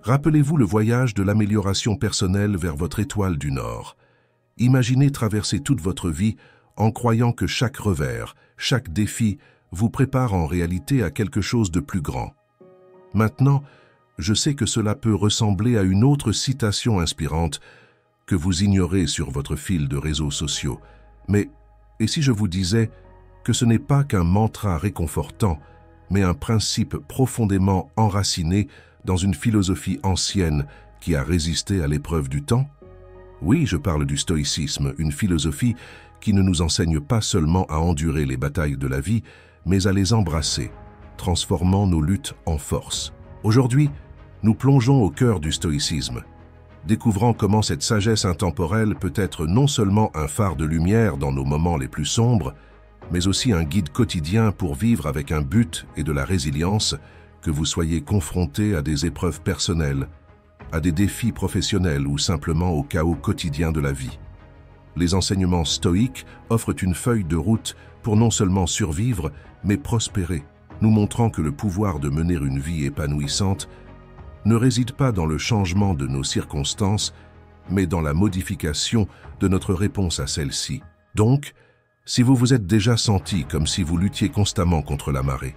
Rappelez-vous le voyage de l'amélioration personnelle vers votre étoile du Nord. Imaginez traverser toute votre vie en croyant que chaque revers, chaque défi vous prépare en réalité à quelque chose de plus grand. Maintenant, je sais que cela peut ressembler à une autre citation inspirante que vous ignorez sur votre fil de réseaux sociaux. Mais, et si je vous disais que ce n'est pas qu'un mantra réconfortant, mais un principe profondément enraciné dans une philosophie ancienne qui a résisté à l'épreuve du temps? Oui, je parle du stoïcisme, une philosophie qui ne nous enseigne pas seulement à endurer les batailles de la vie, mais à les embrasser, transformant nos luttes en force. Aujourd'hui, nous plongeons au cœur du stoïcisme, découvrant comment cette sagesse intemporelle peut être non seulement un phare de lumière dans nos moments les plus sombres, mais aussi un guide quotidien pour vivre avec un but et de la résilience, que vous soyez confronté à des épreuves personnelles, à des défis professionnels ou simplement au chaos quotidien de la vie. Les enseignements stoïques offrent une feuille de route pour non seulement survivre, mais prospérer, nous montrant que le pouvoir de mener une vie épanouissante ne réside pas dans le changement de nos circonstances, mais dans la modification de notre réponse à celles-ci. Donc, si vous vous êtes déjà senti comme si vous luttiez constamment contre la marée,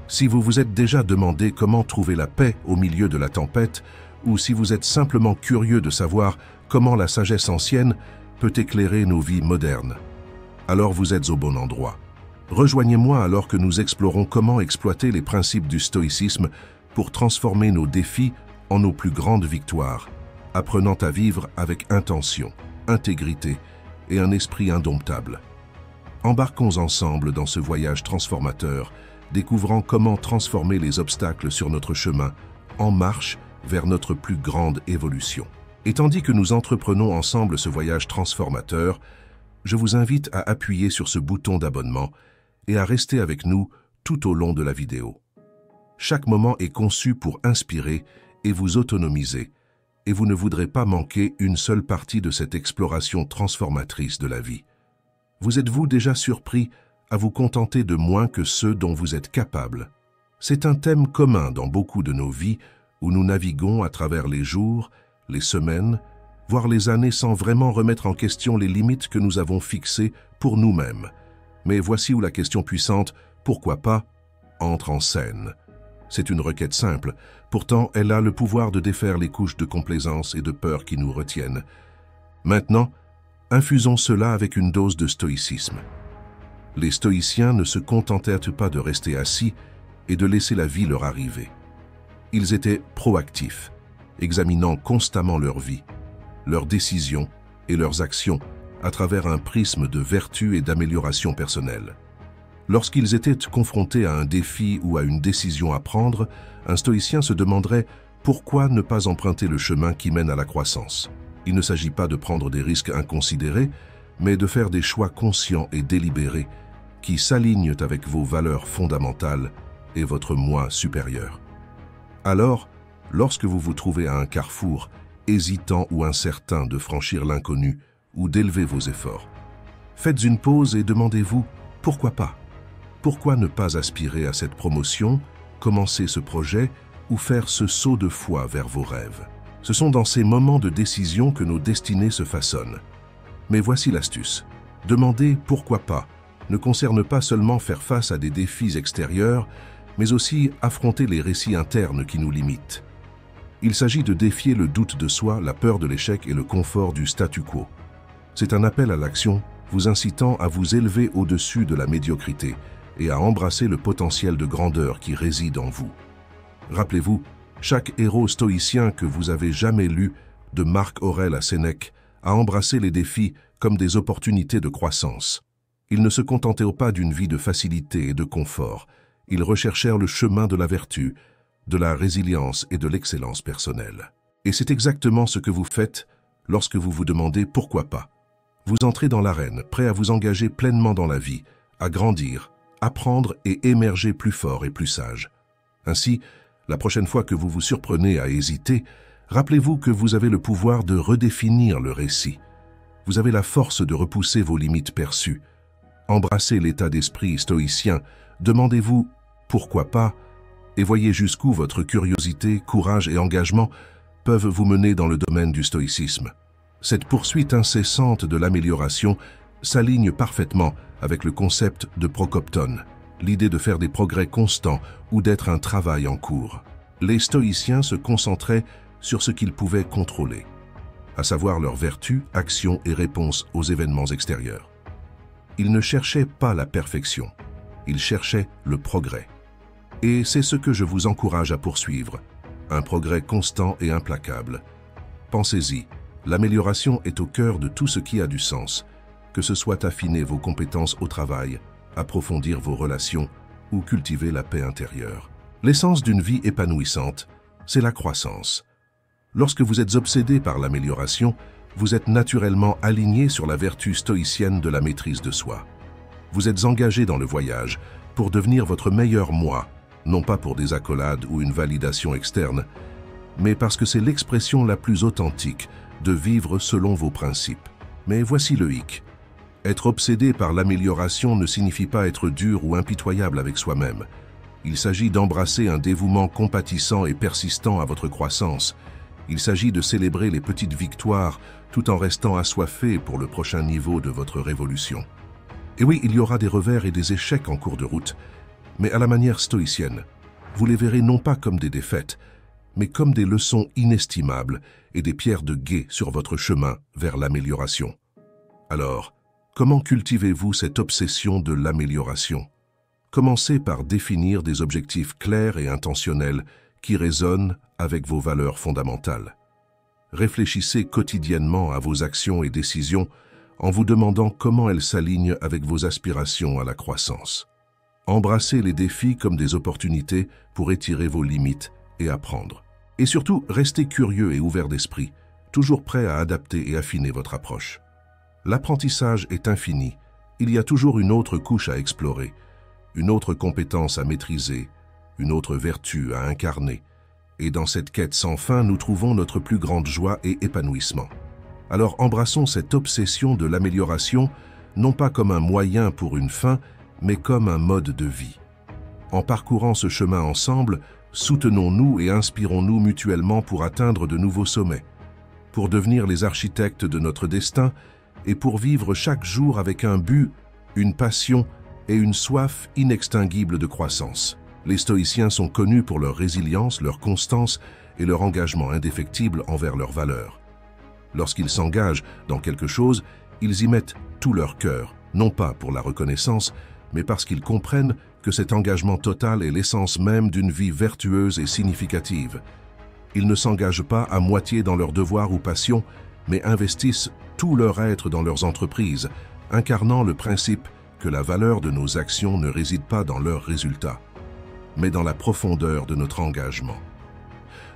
si vous vous êtes déjà demandé comment trouver la paix au milieu de la tempête, ou si vous êtes simplement curieux de savoir comment la sagesse ancienne peut éclairer nos vies modernes, alors vous êtes au bon endroit. Rejoignez-moi alors que nous explorons comment exploiter les principes du stoïcisme pour transformer nos défis en nos plus grandes victoires, apprenant à vivre avec intention, intégrité et un esprit indomptable. Embarquons ensemble dans ce voyage transformateur, découvrant comment transformer les obstacles sur notre chemin en marche vers notre plus grande évolution. Et tandis que nous entreprenons ensemble ce voyage transformateur, je vous invite à appuyer sur ce bouton d'abonnement et à rester avec nous tout au long de la vidéo. Chaque moment est conçu pour inspirer et vous autonomiser, et vous ne voudrez pas manquer une seule partie de cette exploration transformatrice de la vie. Vous êtes-vous déjà surpris à vous contenter de moins que ce dont vous êtes capable? C'est un thème commun dans beaucoup de nos vies où nous naviguons à travers les jours, les semaines, voire les années sans vraiment remettre en question les limites que nous avons fixées pour nous-mêmes. Mais voici où la question puissante « pourquoi pas ?» entre en scène. C'est une requête simple, pourtant elle a le pouvoir de défaire les couches de complaisance et de peur qui nous retiennent. Maintenant, infusons cela avec une dose de stoïcisme. Les stoïciens ne se contentèrent pas de rester assis et de laisser la vie leur arriver. Ils étaient proactifs, examinant constamment leur vie, leurs décisions et leurs actions à travers un prisme de vertu et d'amélioration personnelle. Lorsqu'ils étaient confrontés à un défi ou à une décision à prendre, un stoïcien se demanderait pourquoi ne pas emprunter le chemin qui mène à la croissance. Il ne s'agit pas de prendre des risques inconsidérés, mais de faire des choix conscients et délibérés qui s'alignent avec vos valeurs fondamentales et votre moi supérieur. Alors, lorsque vous vous trouvez à un carrefour, hésitant ou incertain de franchir l'inconnu ou d'élever vos efforts, faites une pause et demandez-vous pourquoi pas? Pourquoi ne pas aspirer à cette promotion, commencer ce projet ou faire ce saut de foi vers vos rêves? Ce sont dans ces moments de décision que nos destinées se façonnent. Mais voici l'astuce. Demander « pourquoi pas » ne concerne pas seulement faire face à des défis extérieurs, mais aussi affronter les récits internes qui nous limitent. Il s'agit de défier le doute de soi, la peur de l'échec et le confort du statu quo. C'est un appel à l'action, vous incitant à vous élever au-dessus de la médiocrité et à embrasser le potentiel de grandeur qui réside en vous. Rappelez-vous, chaque héros stoïcien que vous avez jamais lu, de Marc Aurèle à Sénèque, a embrassé les défis comme des opportunités de croissance. Ils ne se contentaient pas d'une vie de facilité et de confort. Ils recherchèrent le chemin de la vertu, de la résilience et de l'excellence personnelle. Et c'est exactement ce que vous faites lorsque vous vous demandez pourquoi pas. Vous entrez dans l'arène, prêt à vous engager pleinement dans la vie, à grandir, apprendre et émerger plus fort et plus sage. Ainsi, la prochaine fois que vous vous surprenez à hésiter, rappelez-vous que vous avez le pouvoir de redéfinir le récit. Vous avez la force de repousser vos limites perçues. Embrassez l'état d'esprit stoïcien, demandez-vous « pourquoi pas ?» Et voyez jusqu'où votre curiosité, courage et engagement peuvent vous mener dans le domaine du stoïcisme. Cette poursuite incessante de l'amélioration s'aligne parfaitement avec le concept de Procopton, l'idée de faire des progrès constants ou d'être un travail en cours. Les stoïciens se concentraient sur ce qu'ils pouvaient contrôler, à savoir leurs vertus, actions et réponses aux événements extérieurs. Ils ne cherchaient pas la perfection, ils cherchaient le progrès. Et c'est ce que je vous encourage à poursuivre, un progrès constant et implacable. Pensez-y, l'amélioration est au cœur de tout ce qui a du sens, que ce soit affiner vos compétences au travail, approfondir vos relations ou cultiver la paix intérieure. L'essence d'une vie épanouissante, c'est la croissance. Lorsque vous êtes obsédé par l'amélioration, vous êtes naturellement aligné sur la vertu stoïcienne de la maîtrise de soi. Vous êtes engagé dans le voyage pour devenir votre meilleur moi, non pas pour des accolades ou une validation externe, mais parce que c'est l'expression la plus authentique de vivre selon vos principes. Mais voici le hic. Être obsédé par l'amélioration ne signifie pas être dur ou impitoyable avec soi-même. Il s'agit d'embrasser un dévouement compatissant et persistant à votre croissance. Il s'agit de célébrer les petites victoires tout en restant assoiffé pour le prochain niveau de votre révolution. Et oui, il y aura des revers et des échecs en cours de route, mais à la manière stoïcienne. Vous les verrez non pas comme des défaites, mais comme des leçons inestimables et des pierres de guet sur votre chemin vers l'amélioration. Alors, comment cultivez-vous cette obsession de l'amélioration? Commencez par définir des objectifs clairs et intentionnels qui résonnent avec vos valeurs fondamentales. Réfléchissez quotidiennement à vos actions et décisions en vous demandant comment elles s'alignent avec vos aspirations à la croissance. Embrassez les défis comme des opportunités pour étirer vos limites et apprendre. Et surtout, restez curieux et ouvert d'esprit, toujours prêt à adapter et affiner votre approche. L'apprentissage est infini, il y a toujours une autre couche à explorer, une autre compétence à maîtriser, une autre vertu à incarner. Et dans cette quête sans fin, nous trouvons notre plus grande joie et épanouissement. Alors embrassons cette obsession de l'amélioration, non pas comme un moyen pour une fin, mais comme un mode de vie. En parcourant ce chemin ensemble, soutenons-nous et inspirons-nous mutuellement pour atteindre de nouveaux sommets, pour devenir les architectes de notre destin et pour vivre chaque jour avec un but, une passion et une soif inextinguible de croissance. Les stoïciens sont connus pour leur résilience, leur constance et leur engagement indéfectible envers leurs valeurs. Lorsqu'ils s'engagent dans quelque chose, ils y mettent tout leur cœur, non pas pour la reconnaissance, mais parce qu'ils comprennent que cet engagement total est l'essence même d'une vie vertueuse et significative. Ils ne s'engagent pas à moitié dans leurs devoirs ou passions, mais investissent tout leur être dans leurs entreprises, incarnant le principe que la valeur de nos actions ne réside pas dans leurs résultats, mais dans la profondeur de notre engagement.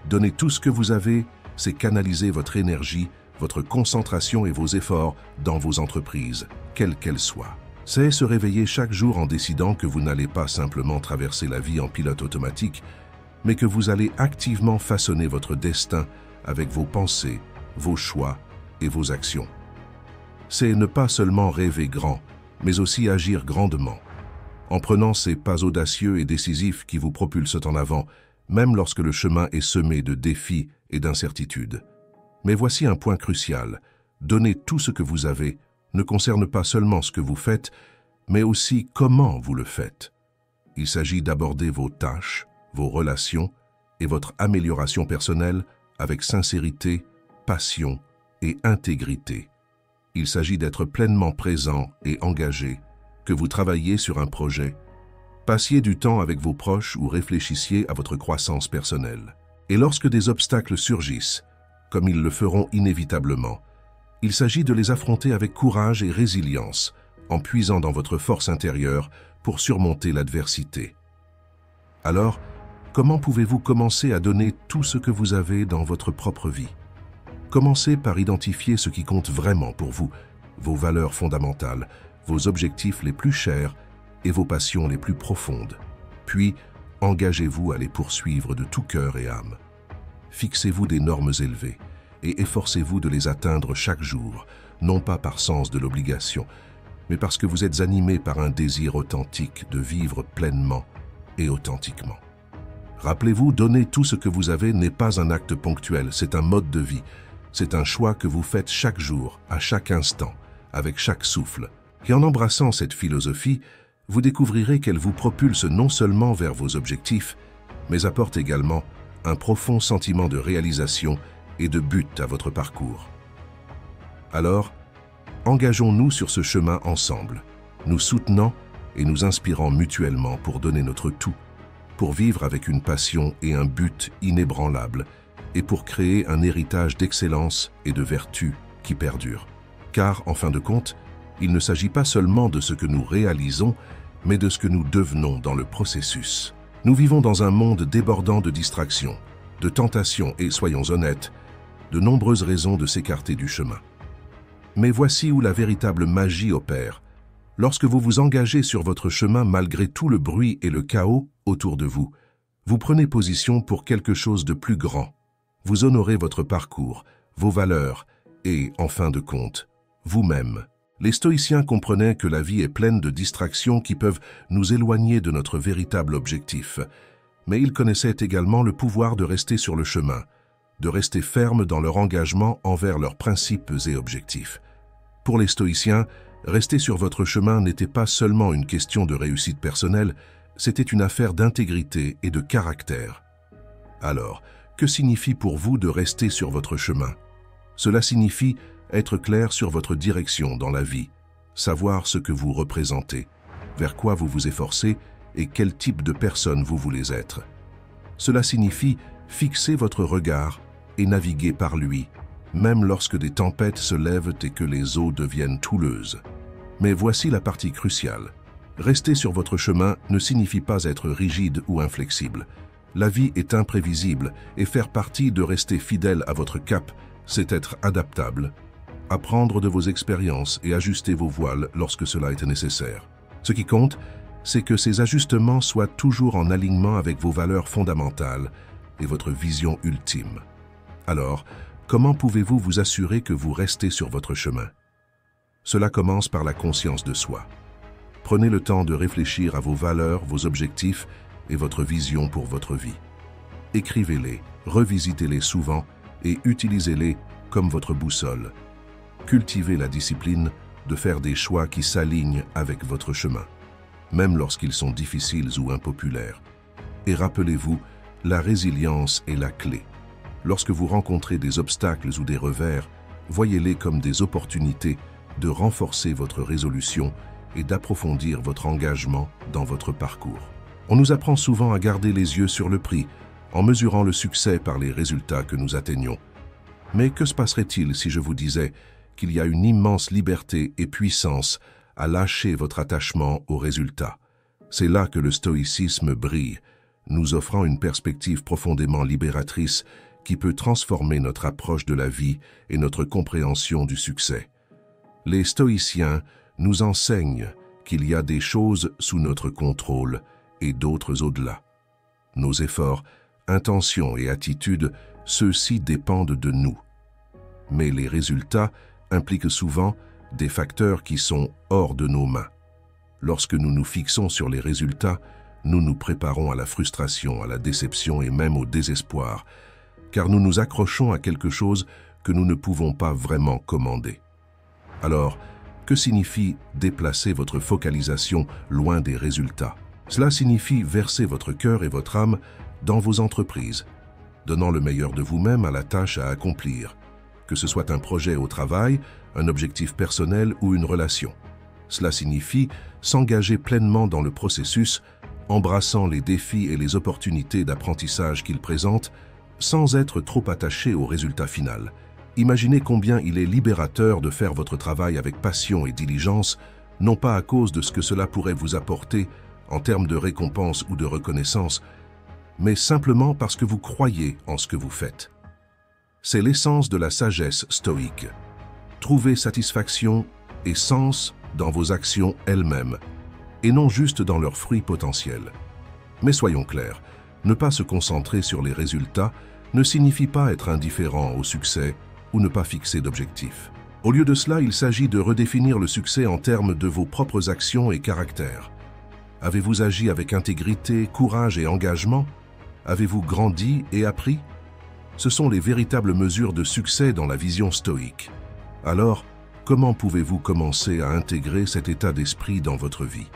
Donner tout ce que vous avez, c'est canaliser votre énergie, votre concentration et vos efforts dans vos entreprises, quelles qu'elles soient. C'est se réveiller chaque jour en décidant que vous n'allez pas simplement traverser la vie en pilote automatique, mais que vous allez activement façonner votre destin avec vos pensées, vos choix et vos actions. C'est ne pas seulement rêver grand, mais aussi agir grandement, en prenant ces pas audacieux et décisifs qui vous propulsent en avant, même lorsque le chemin est semé de défis et d'incertitudes. Mais voici un point crucial. Donner tout ce que vous avez ne concerne pas seulement ce que vous faites, mais aussi comment vous le faites. Il s'agit d'aborder vos tâches, vos relations et votre amélioration personnelle avec sincérité, passion et intégrité. Il s'agit d'être pleinement présent et engagé, que vous travailliez sur un projet, passiez du temps avec vos proches ou réfléchissiez à votre croissance personnelle. Et lorsque des obstacles surgissent, comme ils le feront inévitablement, il s'agit de les affronter avec courage et résilience, en puisant dans votre force intérieure pour surmonter l'adversité. Alors, comment pouvez-vous commencer à donner tout ce que vous avez dans votre propre vie? Commencez par identifier ce qui compte vraiment pour vous, vos valeurs fondamentales, vos objectifs les plus chers et vos passions les plus profondes. Puis, engagez-vous à les poursuivre de tout cœur et âme. Fixez-vous des normes élevées et efforcez-vous de les atteindre chaque jour, non pas par sens de l'obligation, mais parce que vous êtes animé par un désir authentique de vivre pleinement et authentiquement. Rappelez-vous, donner tout ce que vous avez n'est pas un acte ponctuel, c'est un mode de vie. C'est un choix que vous faites chaque jour, à chaque instant, avec chaque souffle. Et en embrassant cette philosophie, vous découvrirez qu'elle vous propulse non seulement vers vos objectifs, mais apporte également un profond sentiment de réalisation et de but à votre parcours. Alors, engageons-nous sur ce chemin ensemble, nous soutenant et nous inspirant mutuellement pour donner notre tout, pour vivre avec une passion et un but inébranlables, et pour créer un héritage d'excellence et de vertu qui perdure. Car, en fin de compte, il ne s'agit pas seulement de ce que nous réalisons, mais de ce que nous devenons dans le processus. Nous vivons dans un monde débordant de distractions, de tentations et, soyons honnêtes, de nombreuses raisons de s'écarter du chemin. Mais voici où la véritable magie opère. Lorsque vous vous engagez sur votre chemin malgré tout le bruit et le chaos autour de vous, vous prenez position pour quelque chose de plus grand. Vous honorez votre parcours, vos valeurs et, en fin de compte, vous-même. Les stoïciens comprenaient que la vie est pleine de distractions qui peuvent nous éloigner de notre véritable objectif. Mais ils connaissaient également le pouvoir de rester sur le chemin, de rester fermes dans leur engagement envers leurs principes et objectifs. Pour les stoïciens, rester sur votre chemin n'était pas seulement une question de réussite personnelle, c'était une affaire d'intégrité et de caractère. Alors, que signifie pour vous de rester sur votre chemin? Cela signifie être clair sur votre direction dans la vie, savoir ce que vous représentez, vers quoi vous vous efforcez et quel type de personne vous voulez être. Cela signifie fixer votre regard et naviguer par lui, même lorsque des tempêtes se lèvent et que les eaux deviennent houleuses. Mais voici la partie cruciale. Rester sur votre chemin ne signifie pas être rigide ou inflexible. La vie est imprévisible et faire partie de rester fidèle à votre cap, c'est être adaptable, apprendre de vos expériences et ajuster vos voiles lorsque cela est nécessaire. Ce qui compte, c'est que ces ajustements soient toujours en alignement avec vos valeurs fondamentales et votre vision ultime. Alors, comment pouvez-vous vous assurer que vous restez sur votre chemin? Cela commence par la conscience de soi. Prenez le temps de réfléchir à vos valeurs, vos objectifs et votre vision pour votre vie. Écrivez-les, revisitez-les souvent et utilisez-les comme votre boussole. Cultivez la discipline de faire des choix qui s'alignent avec votre chemin, même lorsqu'ils sont difficiles ou impopulaires. Et rappelez-vous, la résilience est la clé. Lorsque vous rencontrez des obstacles ou des revers, voyez-les comme des opportunités de renforcer votre résolution et d'approfondir votre engagement dans votre parcours. On nous apprend souvent à garder les yeux sur le prix, en mesurant le succès par les résultats que nous atteignons. Mais que se passerait-il si je vous disais qu'il y a une immense liberté et puissance à lâcher votre attachement aux résultats? C'est là que le stoïcisme brille, nous offrant une perspective profondément libératrice qui peut transformer notre approche de la vie et notre compréhension du succès. Les stoïciens nous enseignent qu'il y a des choses sous notre contrôle et d'autres au-delà. Nos efforts, intentions et attitudes, ceux-ci dépendent de nous. Mais les résultats impliquent souvent des facteurs qui sont hors de nos mains. Lorsque nous nous fixons sur les résultats, nous nous préparons à la frustration, à la déception et même au désespoir, car nous nous accrochons à quelque chose que nous ne pouvons pas vraiment commander. Alors, que signifie déplacer votre focalisation loin des résultats? Cela signifie verser votre cœur et votre âme dans vos entreprises, donnant le meilleur de vous-même à la tâche à accomplir, que ce soit un projet au travail, un objectif personnel ou une relation. Cela signifie s'engager pleinement dans le processus, embrassant les défis et les opportunités d'apprentissage qu'il présente, sans être trop attaché au résultat final. Imaginez combien il est libérateur de faire votre travail avec passion et diligence, non pas à cause de ce que cela pourrait vous apporter en termes de récompense ou de reconnaissance, mais simplement parce que vous croyez en ce que vous faites. C'est l'essence de la sagesse stoïque. Trouvez satisfaction et sens dans vos actions elles-mêmes, et non juste dans leurs fruits potentiels. Mais soyons clairs, ne pas se concentrer sur les résultats ne signifie pas être indifférent au succès ou ne pas fixer d'objectifs. Au lieu de cela, il s'agit de redéfinir le succès en termes de vos propres actions et caractères. Avez-vous agi avec intégrité, courage et engagement? Avez-vous grandi et appris? Ce sont les véritables mesures de succès dans la vision stoïque. Alors, comment pouvez-vous commencer à intégrer cet état d'esprit dans votre vie?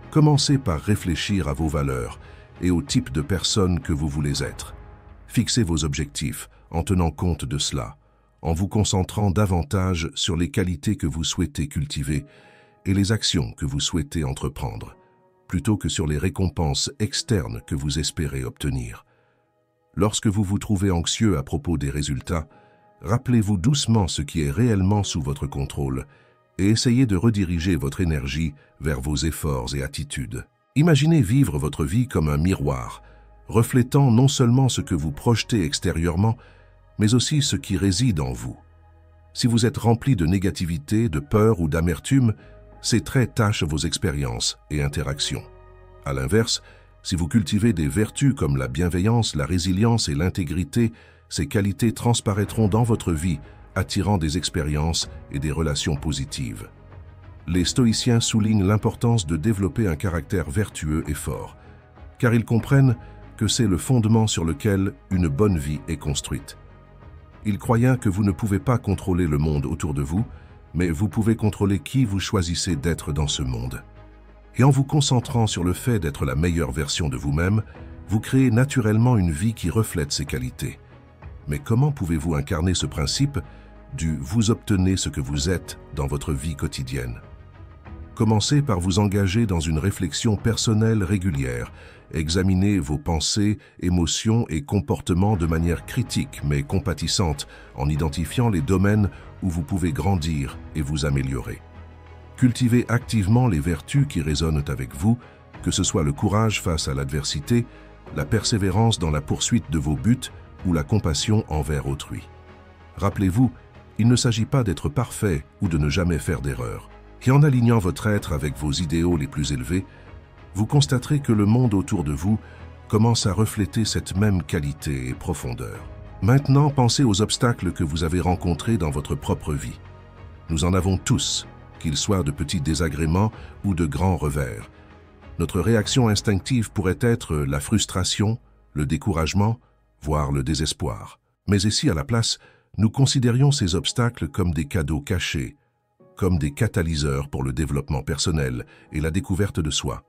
Commencez par réfléchir à vos valeurs et au type de personne que vous voulez être. Fixez vos objectifs en tenant compte de cela, en vous concentrant davantage sur les qualités que vous souhaitez cultiver et les actions que vous souhaitez entreprendre, plutôt que sur les récompenses externes que vous espérez obtenir. Lorsque vous vous trouvez anxieux à propos des résultats, rappelez-vous doucement ce qui est réellement sous votre contrôle et essayez de rediriger votre énergie vers vos efforts et attitudes. Imaginez vivre votre vie comme un miroir, reflétant non seulement ce que vous projetez extérieurement, mais aussi ce qui réside en vous. Si vous êtes rempli de négativité, de peur ou d'amertume, ces traits tachent vos expériences et interactions. À l'inverse, si vous cultivez des vertus comme la bienveillance, la résilience et l'intégrité, ces qualités transparaîtront dans votre vie, attirant des expériences et des relations positives. Les stoïciens soulignent l'importance de développer un caractère vertueux et fort, car ils comprennent que c'est le fondement sur lequel une bonne vie est construite. Ils croyaient que vous ne pouvez pas contrôler le monde autour de vous, mais vous pouvez contrôler qui vous choisissez d'être dans ce monde. Et en vous concentrant sur le fait d'être la meilleure version de vous-même, vous créez naturellement une vie qui reflète ces qualités. Mais comment pouvez-vous incarner ce principe du « vous obtenez ce que vous êtes » dans votre vie quotidienne? Commencez par vous engager dans une réflexion personnelle régulière. Examinez vos pensées, émotions et comportements de manière critique mais compatissante, en identifiant les domaines où vous pouvez grandir et vous améliorer. Cultivez activement les vertus qui résonnent avec vous, que ce soit le courage face à l'adversité, la persévérance dans la poursuite de vos buts ou la compassion envers autrui. Rappelez-vous, il ne s'agit pas d'être parfait ou de ne jamais faire d'erreur. Et en alignant votre être avec vos idéaux les plus élevés, vous constaterez que le monde autour de vous commence à refléter cette même qualité et profondeur. Maintenant, pensez aux obstacles que vous avez rencontrés dans votre propre vie. Nous en avons tous, qu'ils soient de petits désagréments ou de grands revers. Notre réaction instinctive pourrait être la frustration, le découragement, voire le désespoir. Mais ici, à la place, nous considérions ces obstacles comme des cadeaux cachés, comme des catalyseurs pour le développement personnel et la découverte de soi.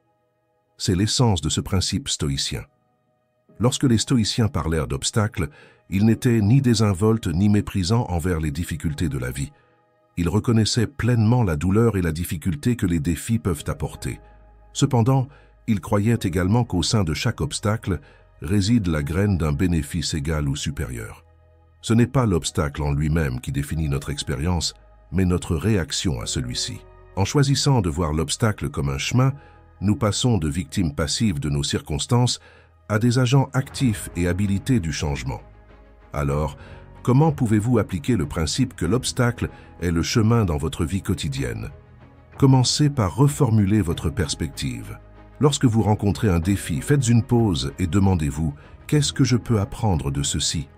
C'est l'essence de ce principe stoïcien. Lorsque les stoïciens parlèrent d'obstacles, ils n'étaient ni désinvoltes ni méprisants envers les difficultés de la vie. Ils reconnaissaient pleinement la douleur et la difficulté que les défis peuvent apporter. Cependant, ils croyaient également qu'au sein de chaque obstacle réside la graine d'un bénéfice égal ou supérieur. Ce n'est pas l'obstacle en lui-même qui définit notre expérience, mais notre réaction à celui-ci. En choisissant de voir l'obstacle comme un chemin, nous passons de victimes passives de nos circonstances à des agents actifs et habilités du changement. Alors, comment pouvez-vous appliquer le principe que l'obstacle est le chemin dans votre vie quotidienne? Commencez par reformuler votre perspective. Lorsque vous rencontrez un défi, faites une pause et demandez-vous « Qu'est-ce que je peux apprendre de ceci?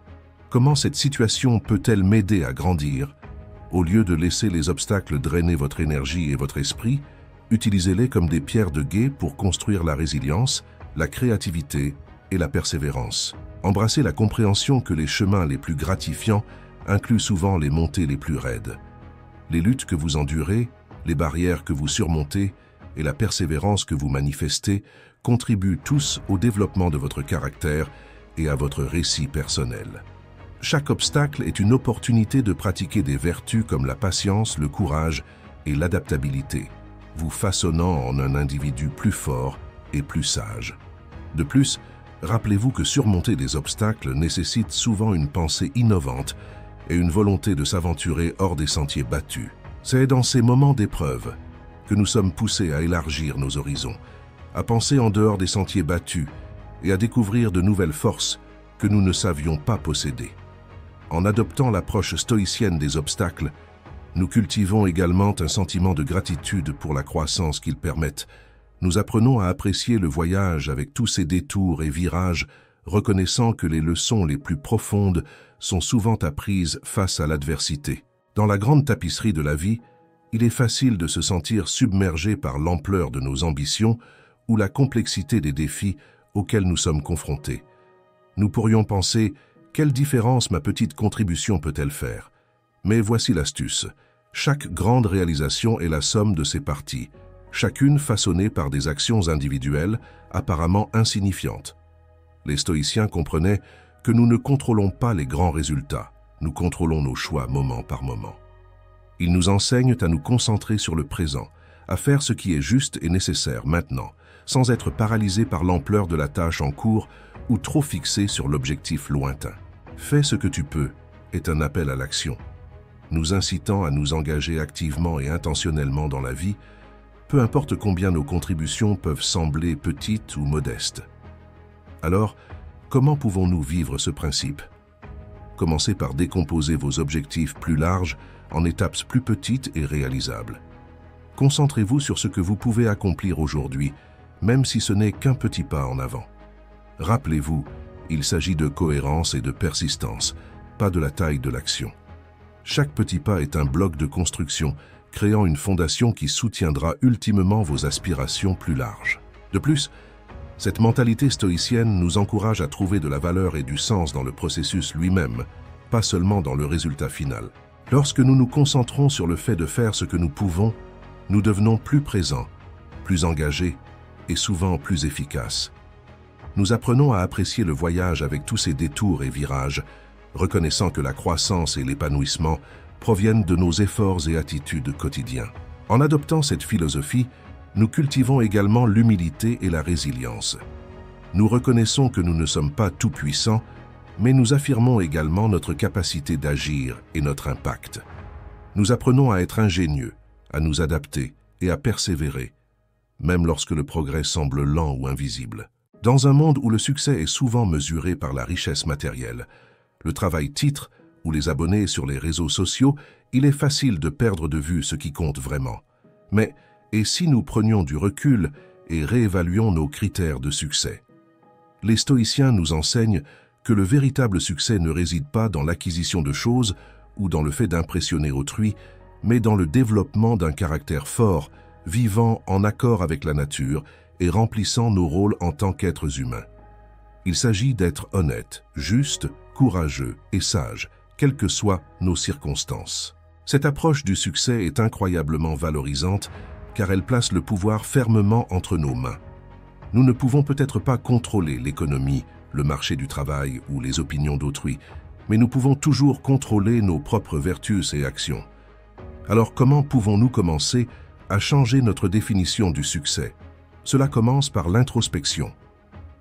Comment cette situation peut-elle m'aider à grandir ?» Au lieu de laisser les obstacles drainer votre énergie et votre esprit, utilisez-les comme des pierres de guet pour construire la résilience, la créativité et la persévérance. Embrassez la compréhension que les chemins les plus gratifiants incluent souvent les montées les plus raides. Les luttes que vous endurez, les barrières que vous surmontez et la persévérance que vous manifestez contribuent tous au développement de votre caractère et à votre récit personnel. Chaque obstacle est une opportunité de pratiquer des vertus comme la patience, le courage et l'adaptabilité, vous façonnant en un individu plus fort et plus sage. De plus, rappelez-vous que surmonter des obstacles nécessite souvent une pensée innovante et une volonté de s'aventurer hors des sentiers battus. C'est dans ces moments d'épreuve que nous sommes poussés à élargir nos horizons, à penser en dehors des sentiers battus et à découvrir de nouvelles forces que nous ne savions pas posséder. En adoptant l'approche stoïcienne des obstacles, nous cultivons également un sentiment de gratitude pour la croissance qu'ils permettent. Nous apprenons à apprécier le voyage avec tous ses détours et virages, reconnaissant que les leçons les plus profondes sont souvent apprises face à l'adversité. Dans la grande tapisserie de la vie, il est facile de se sentir submergé par l'ampleur de nos ambitions ou la complexité des défis auxquels nous sommes confrontés. Nous pourrions penser « Quelle différence ma petite contribution peut-elle faire ?» Mais voici l'astuce. Chaque grande réalisation est la somme de ses parties, chacune façonnée par des actions individuelles apparemment insignifiantes. Les stoïciens comprenaient que nous ne contrôlons pas les grands résultats, nous contrôlons nos choix moment par moment. Ils nous enseignent à nous concentrer sur le présent, à faire ce qui est juste et nécessaire maintenant, sans être paralysés par l'ampleur de la tâche en cours ou trop fixés sur l'objectif lointain. « Fais ce que tu peux » est un appel à l'action, nous incitant à nous engager activement et intentionnellement dans la vie, peu importe combien nos contributions peuvent sembler petites ou modestes. Alors, comment pouvons-nous vivre ce principe? Commencez par décomposer vos objectifs plus larges en étapes plus petites et réalisables. Concentrez-vous sur ce que vous pouvez accomplir aujourd'hui, même si ce n'est qu'un petit pas en avant. Rappelez-vous, il s'agit de cohérence et de persistance, pas de la taille de l'action. Chaque petit pas est un bloc de construction, créant une fondation qui soutiendra ultimement vos aspirations plus larges. De plus, cette mentalité stoïcienne nous encourage à trouver de la valeur et du sens dans le processus lui-même, pas seulement dans le résultat final. Lorsque nous nous concentrons sur le fait de faire ce que nous pouvons, nous devenons plus présents, plus engagés et souvent plus efficaces. Nous apprenons à apprécier le voyage avec tous ses détours et virages, reconnaissant que la croissance et l'épanouissement proviennent de nos efforts et attitudes quotidiens. En adoptant cette philosophie, nous cultivons également l'humilité et la résilience. Nous reconnaissons que nous ne sommes pas tout-puissants, mais nous affirmons également notre capacité d'agir et notre impact. Nous apprenons à être ingénieux, à nous adapter et à persévérer, même lorsque le progrès semble lent ou invisible. Dans un monde où le succès est souvent mesuré par la richesse matérielle, le travail-titre ou les abonnés sur les réseaux sociaux, il est facile de perdre de vue ce qui compte vraiment. Mais, et si nous prenions du recul et réévaluions nos critères de succès? Les stoïciens nous enseignent que le véritable succès ne réside pas dans l'acquisition de choses ou dans le fait d'impressionner autrui, mais dans le développement d'un caractère fort, vivant en accord avec la nature et remplissant nos rôles en tant qu'êtres humains. Il s'agit d'être honnête, juste, courageux et sage, quelles que soient nos circonstances. Cette approche du succès est incroyablement valorisante car elle place le pouvoir fermement entre nos mains. Nous ne pouvons peut-être pas contrôler l'économie, le marché du travail ou les opinions d'autrui, mais nous pouvons toujours contrôler nos propres vertus et actions. Alors comment pouvons-nous commencer à changer notre définition du succès? Cela commence par l'introspection.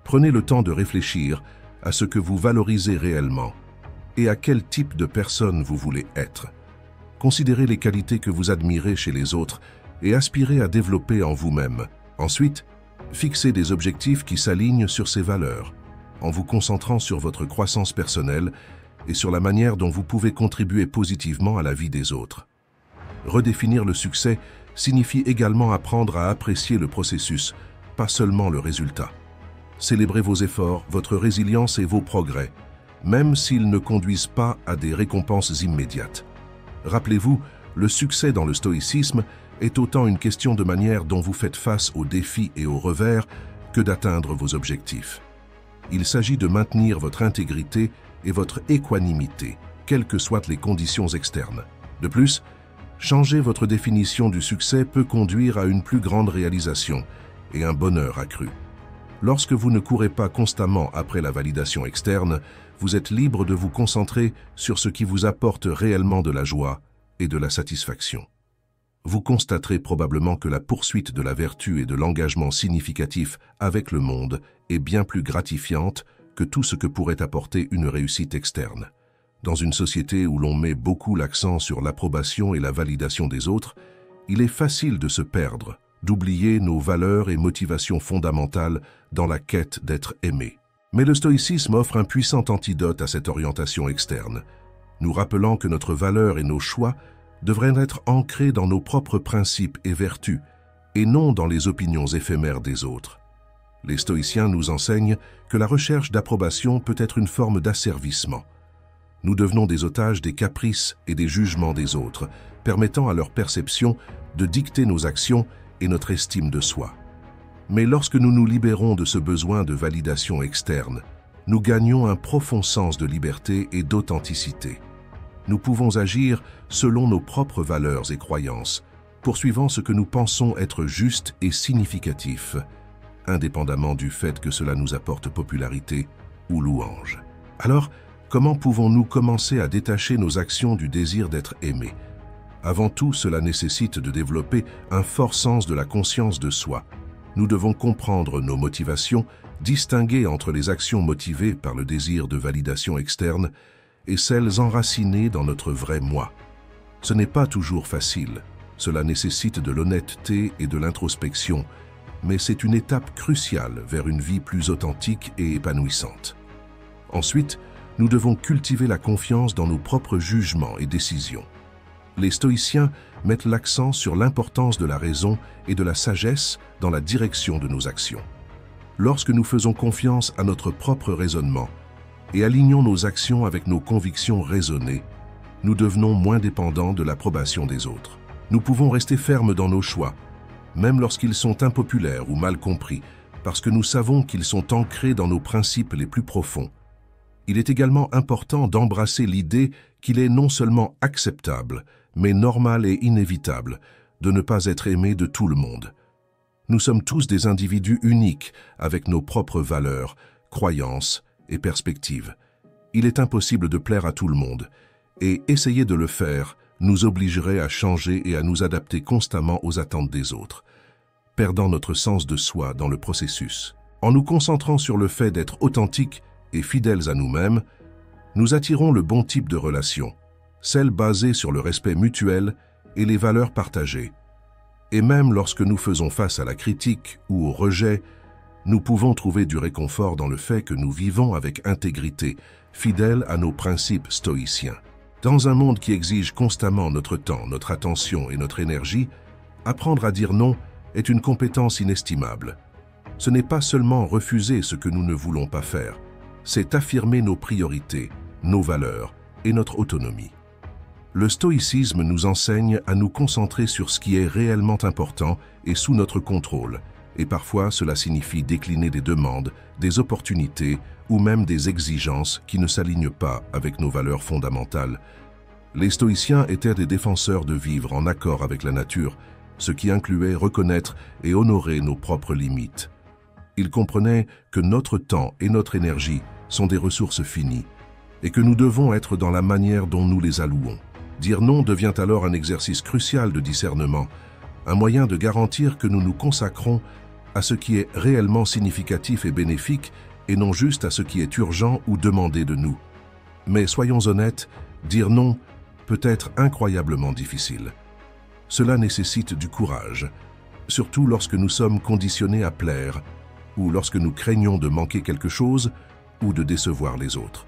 Prenez le temps de réfléchir à ce que vous valorisez réellement et à quel type de personne vous voulez être. Considérez les qualités que vous admirez chez les autres et aspirez à développer en vous-même. Ensuite, fixez des objectifs qui s'alignent sur ces valeurs, en vous concentrant sur votre croissance personnelle et sur la manière dont vous pouvez contribuer positivement à la vie des autres. Redéfinir le succès signifie également apprendre à apprécier le processus, pas seulement le résultat. Célébrez vos efforts, votre résilience et vos progrès, même s'ils ne conduisent pas à des récompenses immédiates. Rappelez-vous, le succès dans le stoïcisme est autant une question de manière dont vous faites face aux défis et aux revers que d'atteindre vos objectifs. Il s'agit de maintenir votre intégrité et votre équanimité, quelles que soient les conditions externes. De plus, changer votre définition du succès peut conduire à une plus grande réalisation et un bonheur accru. Lorsque vous ne courez pas constamment après la validation externe, vous êtes libre de vous concentrer sur ce qui vous apporte réellement de la joie et de la satisfaction. Vous constaterez probablement que la poursuite de la vertu et de l'engagement significatif avec le monde est bien plus gratifiante que tout ce que pourrait apporter une réussite externe. Dans une société où l'on met beaucoup l'accent sur l'approbation et la validation des autres, il est facile de se perdre, d'oublier nos valeurs et motivations fondamentales dans la quête d'être aimé. Mais le stoïcisme offre un puissant antidote à cette orientation externe, nous rappelant que notre valeur et nos choix devraient être ancrés dans nos propres principes et vertus, et non dans les opinions éphémères des autres. Les stoïciens nous enseignent que la recherche d'approbation peut être une forme d'asservissement. Nous devenons des otages des caprices et des jugements des autres, permettant à leur perception de dicter nos actions et notre estime de soi. Mais lorsque nous nous libérons de ce besoin de validation externe, nous gagnons un profond sens de liberté et d'authenticité. Nous pouvons agir selon nos propres valeurs et croyances, poursuivant ce que nous pensons être juste et significatif, indépendamment du fait que cela nous apporte popularité ou louange. Alors, comment pouvons-nous commencer à détacher nos actions du désir d'être aimés? Avant tout, cela nécessite de développer un fort sens de la conscience de soi. Nous devons comprendre nos motivations, distinguer entre les actions motivées par le désir de validation externe et celles enracinées dans notre vrai moi. Ce n'est pas toujours facile. Cela nécessite de l'honnêteté et de l'introspection, mais c'est une étape cruciale vers une vie plus authentique et épanouissante. Ensuite, nous devons cultiver la confiance dans nos propres jugements et décisions. Les stoïciens mettent l'accent sur l'importance de la raison et de la sagesse dans la direction de nos actions. Lorsque nous faisons confiance à notre propre raisonnement et alignons nos actions avec nos convictions raisonnées, nous devenons moins dépendants de l'approbation des autres. Nous pouvons rester fermes dans nos choix, même lorsqu'ils sont impopulaires ou mal compris, parce que nous savons qu'ils sont ancrés dans nos principes les plus profonds. Il est également important d'embrasser l'idée qu'il est non seulement acceptable, mais normal et inévitable de ne pas être aimé de tout le monde. Nous sommes tous des individus uniques avec nos propres valeurs, croyances et perspectives. Il est impossible de plaire à tout le monde, et essayer de le faire nous obligerait à changer et à nous adapter constamment aux attentes des autres, perdant notre sens de soi dans le processus. En nous concentrant sur le fait d'être authentiques et fidèles à nous-mêmes, nous attirons le bon type de relation, celle basée sur le respect mutuel et les valeurs partagées. Et même lorsque nous faisons face à la critique ou au rejet, nous pouvons trouver du réconfort dans le fait que nous vivons avec intégrité, fidèles à nos principes stoïciens. Dans un monde qui exige constamment notre temps, notre attention et notre énergie, apprendre à dire non est une compétence inestimable. Ce n'est pas seulement refuser ce que nous ne voulons pas faire, c'est affirmer nos priorités, nos valeurs et notre autonomie. Le stoïcisme nous enseigne à nous concentrer sur ce qui est réellement important et sous notre contrôle, et parfois cela signifie décliner des demandes, des opportunités ou même des exigences qui ne s'alignent pas avec nos valeurs fondamentales. Les stoïciens étaient des défenseurs de vivre en accord avec la nature, ce qui incluait reconnaître et honorer nos propres limites. Ils comprenaient que notre temps et notre énergie sont des ressources finies et que nous devons être dans la manière dont nous les allouons. Dire non devient alors un exercice crucial de discernement, un moyen de garantir que nous nous consacrons à ce qui est réellement significatif et bénéfique et non juste à ce qui est urgent ou demandé de nous. Mais soyons honnêtes, dire non peut être incroyablement difficile. Cela nécessite du courage, surtout lorsque nous sommes conditionnés à plaire ou lorsque nous craignons de manquer quelque chose ou de décevoir les autres.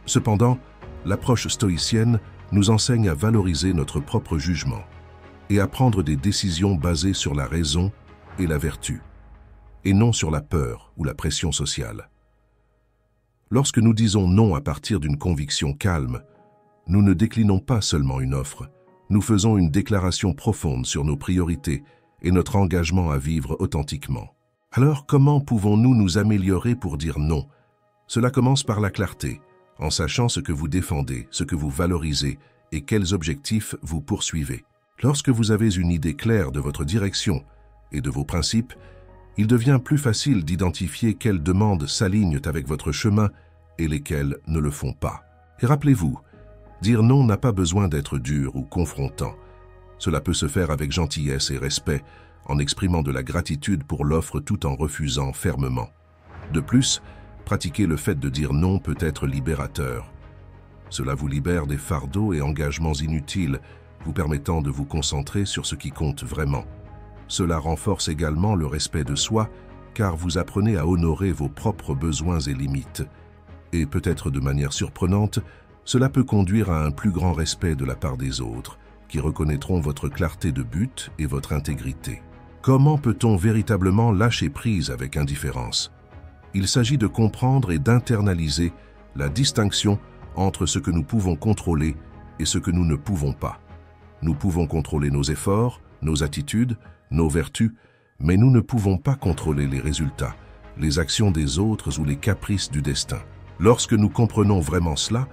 Cependant, l'approche stoïcienne nous enseigne à valoriser notre propre jugement et à prendre des décisions basées sur la raison et la vertu, et non sur la peur ou la pression sociale. Lorsque nous disons non à partir d'une conviction calme, nous ne déclinons pas seulement une offre, nous faisons une déclaration profonde sur nos priorités et notre engagement à vivre authentiquement. Alors, comment pouvons-nous nous améliorer pour dire non? Cela commence par la clarté, en sachant ce que vous défendez, ce que vous valorisez et quels objectifs vous poursuivez. Lorsque vous avez une idée claire de votre direction et de vos principes, il devient plus facile d'identifier quelles demandes s'alignent avec votre chemin et lesquelles ne le font pas. Et rappelez-vous, dire non n'a pas besoin d'être dur ou confrontant. Cela peut se faire avec gentillesse et respect, en exprimant de la gratitude pour l'offre tout en refusant fermement. De plus, pratiquer le fait de dire non peut être libérateur. Cela vous libère des fardeaux et engagements inutiles, vous permettant de vous concentrer sur ce qui compte vraiment. Cela renforce également le respect de soi, car vous apprenez à honorer vos propres besoins et limites. Et peut-être de manière surprenante, cela peut conduire à un plus grand respect de la part des autres, qui reconnaîtront votre clarté de but et votre intégrité. Comment peut-on véritablement lâcher prise avec indifférence? Il s'agit de comprendre et d'internaliser la distinction entre ce que nous pouvons contrôler et ce que nous ne pouvons pas. Nous pouvons contrôler nos efforts, nos attitudes, nos vertus, mais nous ne pouvons pas contrôler les résultats, les actions des autres ou les caprices du destin. Lorsque nous comprenons vraiment cela,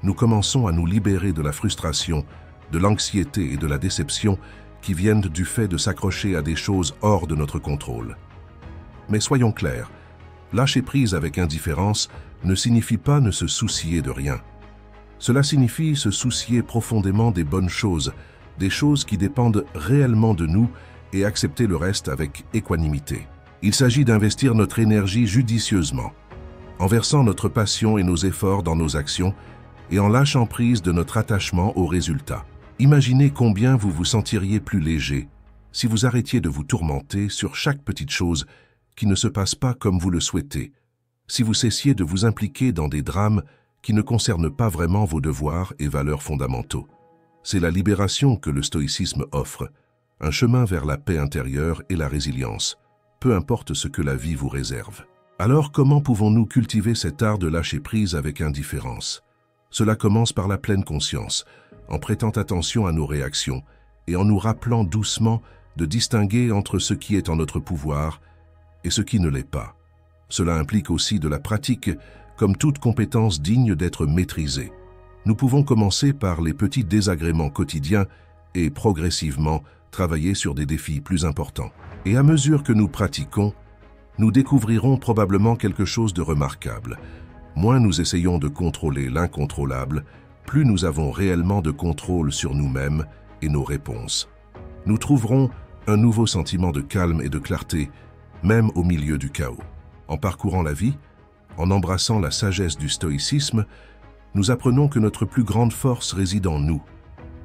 nous commençons à nous libérer de la frustration, de l'anxiété et de la déception qui viennent du fait de s'accrocher à des choses hors de notre contrôle. Mais soyons clairs, lâcher prise avec indifférence ne signifie pas ne se soucier de rien. Cela signifie se soucier profondément des bonnes choses, des choses qui dépendent réellement de nous et accepter le reste avec équanimité. Il s'agit d'investir notre énergie judicieusement, en versant notre passion et nos efforts dans nos actions et en lâchant prise de notre attachement aux résultats. Imaginez combien vous vous sentiriez plus léger si vous arrêtiez de vous tourmenter sur chaque petite chose qui ne se passe pas comme vous le souhaitez, si vous cessiez de vous impliquer dans des drames qui ne concernent pas vraiment vos devoirs et valeurs fondamentaux. C'est la libération que le stoïcisme offre, un chemin vers la paix intérieure et la résilience, peu importe ce que la vie vous réserve. Alors comment pouvons-nous cultiver cet art de lâcher prise avec indifférence? Cela commence par la pleine conscience, en prêtant attention à nos réactions et en nous rappelant doucement de distinguer entre ce qui est en notre pouvoir et ce qui ne l'est pas. Cela implique aussi de la pratique, comme toute compétence digne d'être maîtrisée. Nous pouvons commencer par les petits désagréments quotidiens et progressivement travailler sur des défis plus importants. Et à mesure que nous pratiquons, nous découvrirons probablement quelque chose de remarquable. Moins nous essayons de contrôler l'incontrôlable, plus nous avons réellement de contrôle sur nous-mêmes et nos réponses. Nous trouverons un nouveau sentiment de calme et de clarté, même au milieu du chaos. En parcourant la vie, en embrassant la sagesse du stoïcisme, nous apprenons que notre plus grande force réside en nous,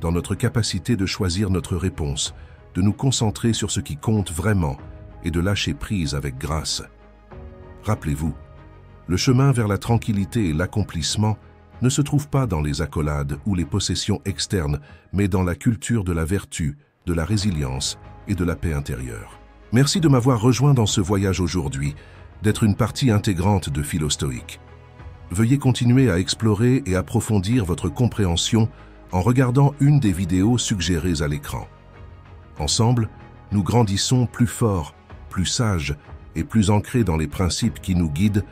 dans notre capacité de choisir notre réponse, de nous concentrer sur ce qui compte vraiment et de lâcher prise avec grâce. Rappelez-vous, le chemin vers la tranquillité et l'accomplissement ne se trouve pas dans les accolades ou les possessions externes, mais dans la culture de la vertu, de la résilience et de la paix intérieure. Merci de m'avoir rejoint dans ce voyage aujourd'hui, d'être une partie intégrante de Philostoïque. Veuillez continuer à explorer et approfondir votre compréhension en regardant une des vidéos suggérées à l'écran. Ensemble, nous grandissons plus forts, plus sages et plus ancrés dans les principes qui nous guident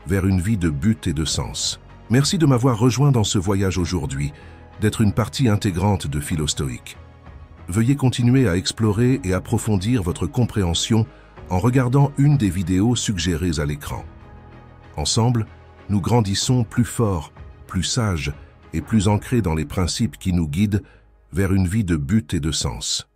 vers une vie de but et de sens. Merci de m'avoir rejoint dans ce voyage aujourd'hui, d'être une partie intégrante de Philostoïque. Veuillez continuer à explorer et approfondir votre compréhension en regardant une des vidéos suggérées à l'écran. Ensemble, nous grandissons plus forts, plus sages et plus ancrés dans les principes qui nous guident vers une vie de but et de sens.